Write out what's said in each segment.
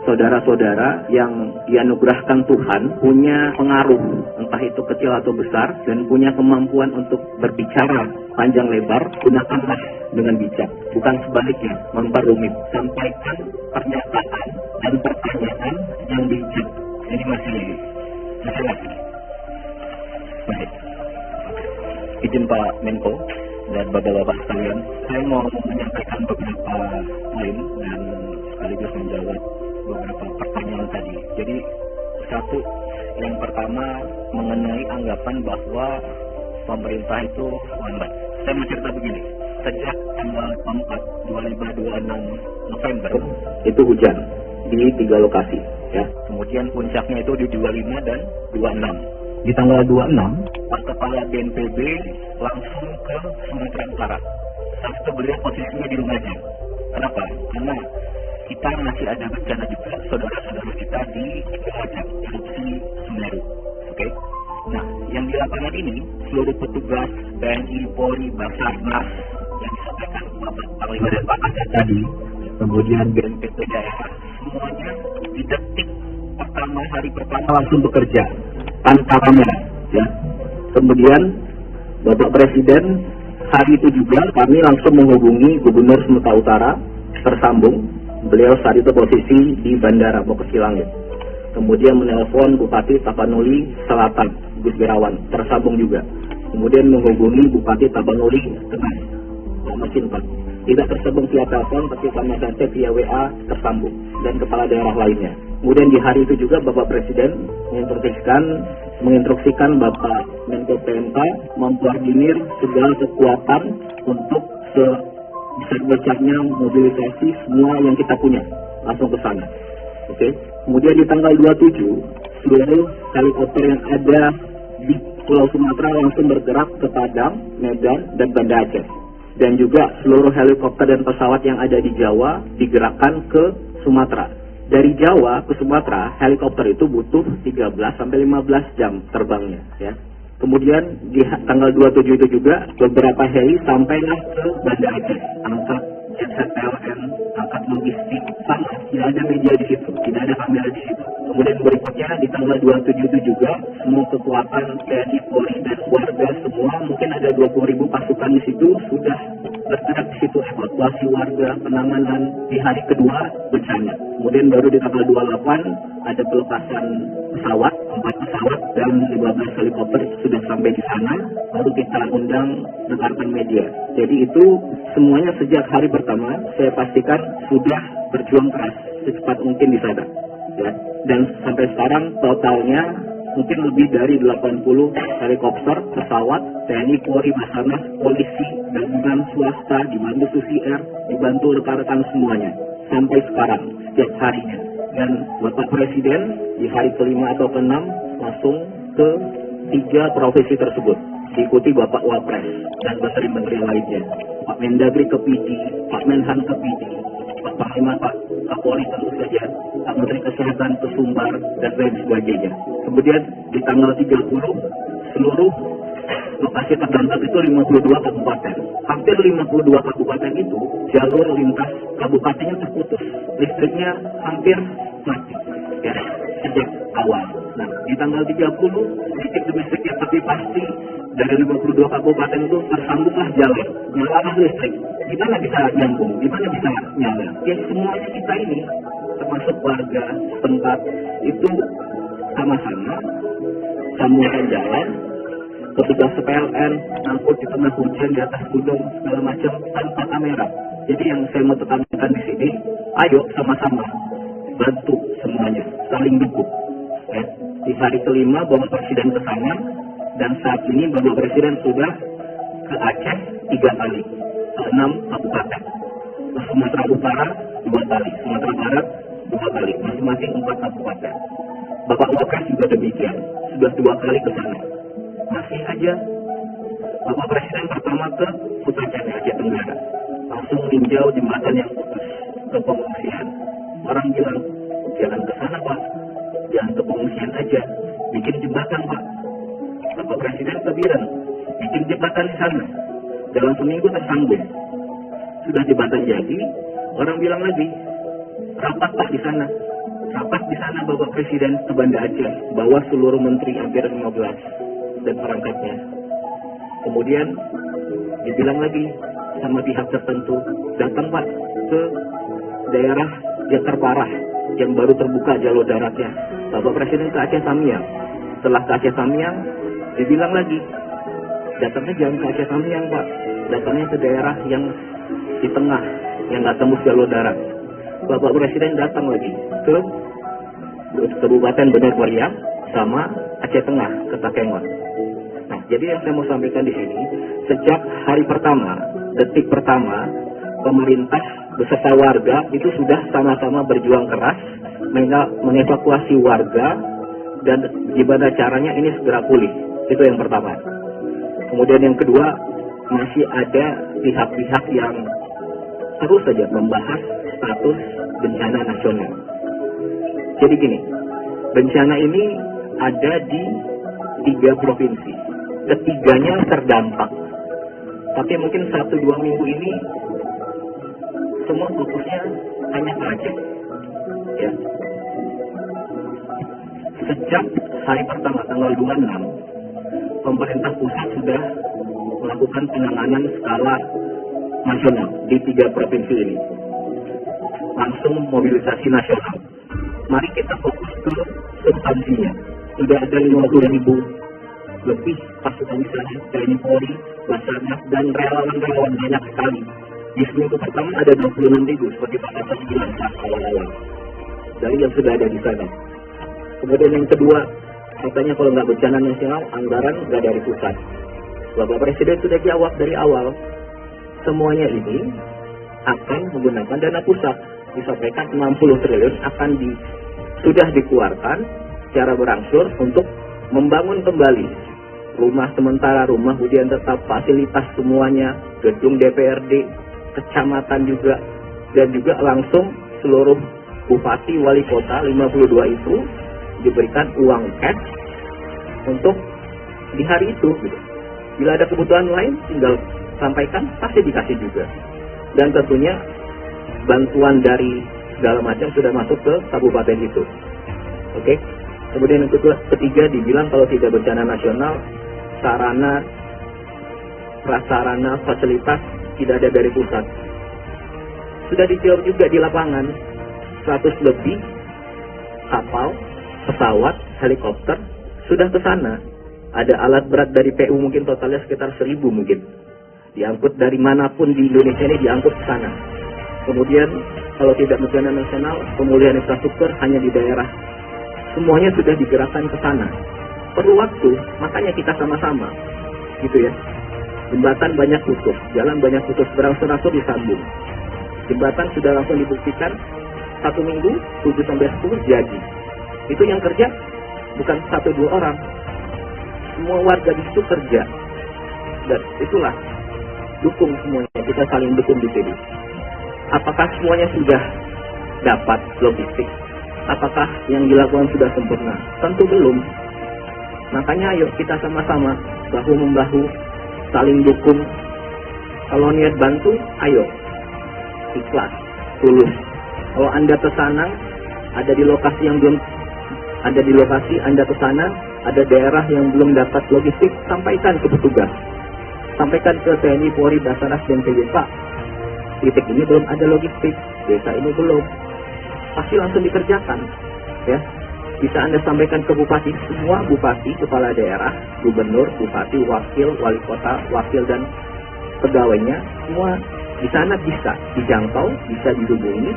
saudara-saudara yang dianugerahkan Tuhan punya pengaruh, entah itu kecil atau besar, dan punya kemampuan untuk berbicara panjang lebar, gunakanlah dengan bijak, bukan sebaliknya, memperumit. Sampaikan pernyataan dan pertanyaan yang bijak. Ini masih lagi. Baik. Izin Pak Menko dan Bapak-Bapak sekalian, saya mau menyampaikan beberapa poin dan sekaligus menjawab beberapa pertanyaan tadi. Jadi satu, yang pertama mengenai anggapan bahwa pemerintah itu lambat. Saya mau cerita begini, sejak tanggal 4 2026 November itu hujan di 3 lokasi ya. Kemudian puncaknya itu di 25 dan 26. Di tanggal 26, Pak Kepala BNPB langsung ke Sumatera Utara. Saat itu beliau posisinya di Lumajang. Kenapa? Karena kita masih ada bencana juga, saudara-saudara kita di Lumajang, erupsi Semeru. Oke? Nah, yang di lapangan ini, seluruh petugas TNI, Polri, Basarnas, yang disampaikan Bapak Panglima dan Pak Kasat tadi, kemudian BNPB daerah, semuanya di detik pertama, hari pertama langsung bekerja tanpa kamera, ya. Kemudian Bapak Presiden hari itu juga kami langsung menghubungi Gubernur Sumatera Utara, tersambung. Beliau saat itu posisi di Bandara Bokesilangit. Kemudian menelpon Bupati Tapanuli Selatan, Gus Berawan, tersambung juga. Kemudian menghubungi Bupati Tapanuli Tengah, Pak Mesin Pak. Tidak tersambung via telepon, tapi kami saja via WA tersambung, dan kepala daerah lainnya. Kemudian di hari itu juga Bapak Presiden menginstruksikan Bapak Menko PMK memkoordinir segala kekuatan untuk sebesar-besarnya mobilisasi semua yang kita punya langsung ke sana. Oke. Kemudian di tanggal 27 seluruh helikopter yang ada di Pulau Sumatera langsung bergerak ke Padang, Medan, dan Banda Aceh. Dan juga seluruh helikopter dan pesawat yang ada di Jawa digerakkan ke Sumatera. Dari Jawa ke Sumatera, helikopter itu butuh 13-15 jam terbangnya, ya. Kemudian di tanggal 27 itu juga beberapa heli sampailah ke Banda Aceh, angkat genset PLN, angkat logistik, sama, tidak ada media di situ, tidak ada kamera di situ. Kemudian berikutnya di tanggal 27 itu juga semua kekuatan TNI, Polri, dan warga semua, mungkin ada 20.000 pasukan di situ, sudah bergerak di situ, evakuasi warga, penanganan di hari kedua bencana. Kemudian baru di tanggal 28 ada pelepasan pesawat, 4 pesawat dan 15 helikopter sudah sampai di sana, baru kita undang rekan media. Jadi itu semuanya sejak hari pertama saya pastikan sudah berjuang keras secepat mungkin di sana, ya. Dan sampai sekarang totalnya mungkin lebih dari 80 helikopter, pesawat, TNI, Polri, Basarnas, polisi, gabungan swasta, dibantu Susi Air, dibantu rekan-rekan semuanya sampai sekarang setiap harinya. Dan Bapak Presiden di hari kelima atau ke-6 langsung ke 3 provinsi tersebut, diikuti Bapak Wapres dan menteri-menteri lainnya, Pak Mendagri ke PD, Pak Menhan ke PD, Pak Panglima, Pak Kapolri tentu saja, Pak Menteri Kesehatan ke Sumbar, dan lain sebagainya. Kemudian di tanggal 30 seluruh lokasi terdampak itu 52 kabupaten. Hampir 52 kabupaten itu jalur lintas kabupatennya terputus, listriknya hampir mati, ya, sejak awal. Nah, di tanggal 30 listrik demi listrik, tapi pasti dari 52 kabupaten itu tersambunglah jalan, nyalalah listrik. Gimana bisa nyambung? Gimana bisa nyala? Ya semuanya kita ini, termasuk warga setempat itu sama-sama sambungkan jalan. Petugas PLN angkut di tengah hujan di atas gunung segala macam tanpa kamera. Jadi yang saya mau tekankan di sini, ayo sama-sama bantu semuanya, saling dukung. Ya. Di hari kelima Bapak Presiden ke sana, dan saat ini Bapak Presiden sudah ke Aceh 3 kali, ke 6 kabupaten, ke Sumatera Utara 2 kali, Sumatera Barat 2 kali, masing-masing 4 kabupaten. Bapak Wapres juga demikian, sudah 2 kali ke sana. Masih aja Bapak Presiden pertama ke Kutai Aceh Tenggara, langsung tinjau jembatan yang putus ke pengungsian. Orang bilang, jangan ke sana Pak, jangan ke pengungsian aja, bikin jembatan Pak. Bapak Presiden kebiran, bikin jembatan di sana. Dalam seminggu tersambung. Sudah jembatan jadi, orang bilang lagi, rapat Pak di sana. Rapat di sana Bapak Presiden ke Banda Aceh, bawa seluruh menteri hampir 15 dan perangkatnya. Kemudian dibilang lagi sama pihak tertentu, datang Pak ke daerah yang terparah, yang baru terbuka jalur daratnya. Bapak Presiden ke Aceh Tamiang. Setelah ke Aceh Tamiang, dibilang lagi, datangnya jangan ke Aceh Tamiang Pak, datangnya ke daerah yang di tengah, yang nggak tembus jalur darat. Bapak Presiden datang lagi ke Kabupaten Bener Meriah sama Aceh Tengah ke Takengon. Nah, jadi yang saya mau sampaikan di sini, sejak hari pertama, detik pertama, pemerintah beserta warga itu sudah sama-sama berjuang keras mengevakuasi warga dan gimana caranya ini segera pulih. Itu yang pertama. Kemudian yang kedua, masih ada pihak-pihak yang terus saja membahas status bencana nasional. Jadi gini, bencana ini ada di 3 provinsi. Ketiganya terdampak. Tapi mungkin 1-2 minggu ini semua fokusnya hanya ke Aceh. Ya. Sejak hari pertama tanggal 26, pemerintah pusat sudah melakukan penanganan skala nasional di 3 provinsi ini. Langsung mobilisasi nasional. Mari kita fokus ke substansinya. Sudah ada 50.000 lebih pasukan misalnya TNI Polri, Basarnas, dan relawan-relawan banyak sekali. Di seminggu pertama ada 26.000 seperti Pak Kasat bilang awal-awal. Dari yang sudah ada di sana. Kemudian yang kedua, katanya kalau nggak bencana nasional, anggaran nggak dari pusat. Bapak Presiden sudah jawab dari awal, semuanya ini akan menggunakan dana pusat. Disampaikan 60 triliun akan sudah dikeluarkan secara berangsur untuk membangun kembali rumah sementara, rumah hunian tetap, fasilitas semuanya, gedung DPRD, kecamatan juga, dan juga langsung seluruh bupati, wali kota 52 itu diberikan uang cash untuk di hari itu. Gitu. Bila ada kebutuhan lain, tinggal sampaikan, pasti dikasih juga. Dan tentunya bantuan dari segala macam sudah masuk ke kabupaten itu. Oke. Kemudian yang ketiga dibilang kalau tidak bencana nasional, sarana, prasarana, fasilitas tidak ada dari pusat. Sudah dijawab juga di lapangan, 100 lebih kapal, pesawat, helikopter sudah ke sana. Ada alat berat dari PU mungkin totalnya sekitar 1.000 mungkin. Diangkut dari manapun di Indonesia ini diangkut ke sana. Kemudian kalau tidak bencana nasional, pemulihan infrastruktur hanya di daerah. Semuanya sudah digerakkan ke sana. Perlu waktu, makanya kita sama-sama, gitu ya. Jembatan banyak putus, jalan banyak putus, berangsur-angsur disambung. Jembatan sudah langsung dibuktikan 1 minggu, 7-10 jadi. Itu yang kerja bukan 1-2 orang, semua warga di situ kerja. Dan itulah dukung semuanya, kita saling dukung di sini. Apakah semuanya sudah dapat logistik? Apakah yang dilakukan sudah sempurna? Tentu belum. Makanya ayo kita sama-sama bahu-membahu, saling dukung. Kalau niat bantu, ayo ikhlas, tulus. Kalau Anda kesana, ada di lokasi yang belum, ada di lokasi Anda kesana, ada daerah yang belum dapat logistik, sampaikan ke petugas, sampaikan ke TNI, Polri, Basarnas, dan PJ, Pak, titik ini belum ada logistik, desa ini belum. Pasti langsung dikerjakan, ya. Bisa Anda sampaikan ke bupati, semua bupati, kepala daerah, gubernur, bupati, wakil, wali kota, wakil dan pegawainya, semua di sana bisa dijangkau, bisa dihubungi,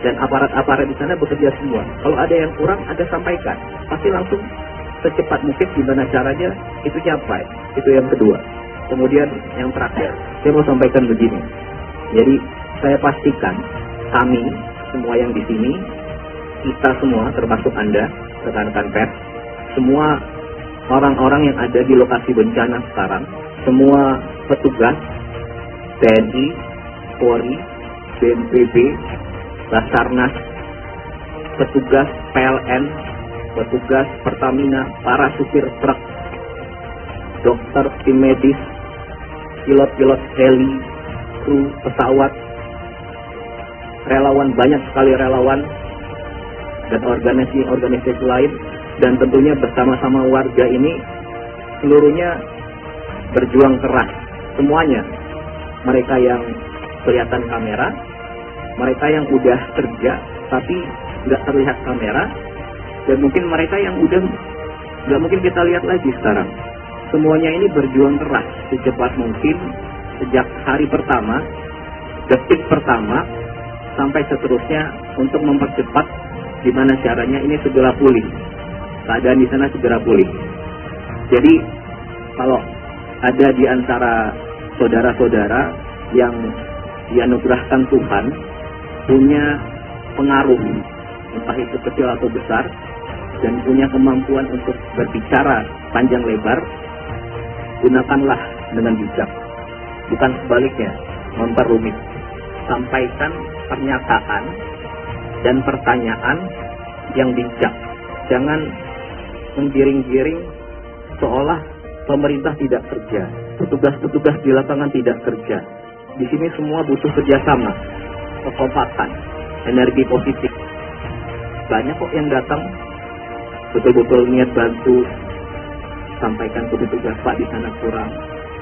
dan aparat-aparat di sana bekerja semua. Kalau ada yang kurang, Anda sampaikan, pasti langsung secepat mungkin gimana caranya itu capai. Itu yang kedua. Kemudian yang terakhir, saya mau sampaikan begini. Jadi saya pastikan kami semua yang di sini, kita semua termasuk Anda, rekan-rekan pers, semua orang-orang yang ada di lokasi bencana sekarang, semua petugas TNI, Polri, BNPB, Basarnas, petugas PLN, petugas Pertamina, para supir truk, dokter, tim medis, pilot-pilot heli, kru pesawat, relawan, banyak sekali relawan, dan organisasi lain, dan tentunya bersama-sama warga ini seluruhnya berjuang keras semuanya. Mereka yang kelihatan kamera, mereka yang udah kerja tapi nggak terlihat kamera, dan mungkin mereka yang udah nggak mungkin kita lihat lagi sekarang. Semuanya ini berjuang keras secepat mungkin sejak hari pertama, detik pertama, sampai seterusnya untuk mempercepat gimana caranya ini segera pulih. Keadaan di sana segera pulih. Jadi kalau ada di antara saudara-saudara yang dianugerahkan Tuhan punya pengaruh, entah itu kecil atau besar, dan punya kemampuan untuk berbicara panjang lebar, gunakanlah dengan bijak. Bukan sebaliknya, memperumit. Sampaikan pernyataan dan pertanyaan yang bijak. Jangan menggiring-giring seolah pemerintah tidak kerja, petugas-petugas di lapangan tidak kerja. Di sini semua butuh kerjasama, kekompakan, energi positif. Banyak kok yang datang betul-betul niat bantu, sampaikan ke petugas, Pak di sana kurang,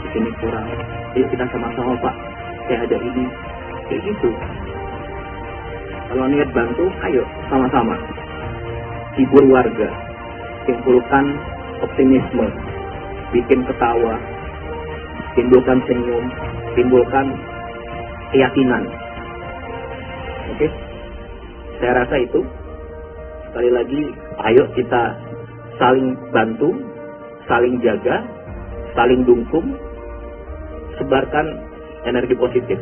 di sini kurang. Ayo kita sama-sama Pak, kayak ada ini, kayak gitu. Kalau niat bantu, ayo sama-sama hibur warga, timbulkan optimisme, bikin ketawa, timbulkan senyum, timbulkan keyakinan. Oke? Saya rasa itu. Sekali lagi, ayo kita saling bantu, saling jaga, saling dukung, sebarkan energi positif.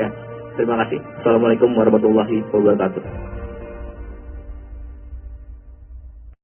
Ya, terima kasih. Assalamualaikum warahmatullahi wabarakatuh.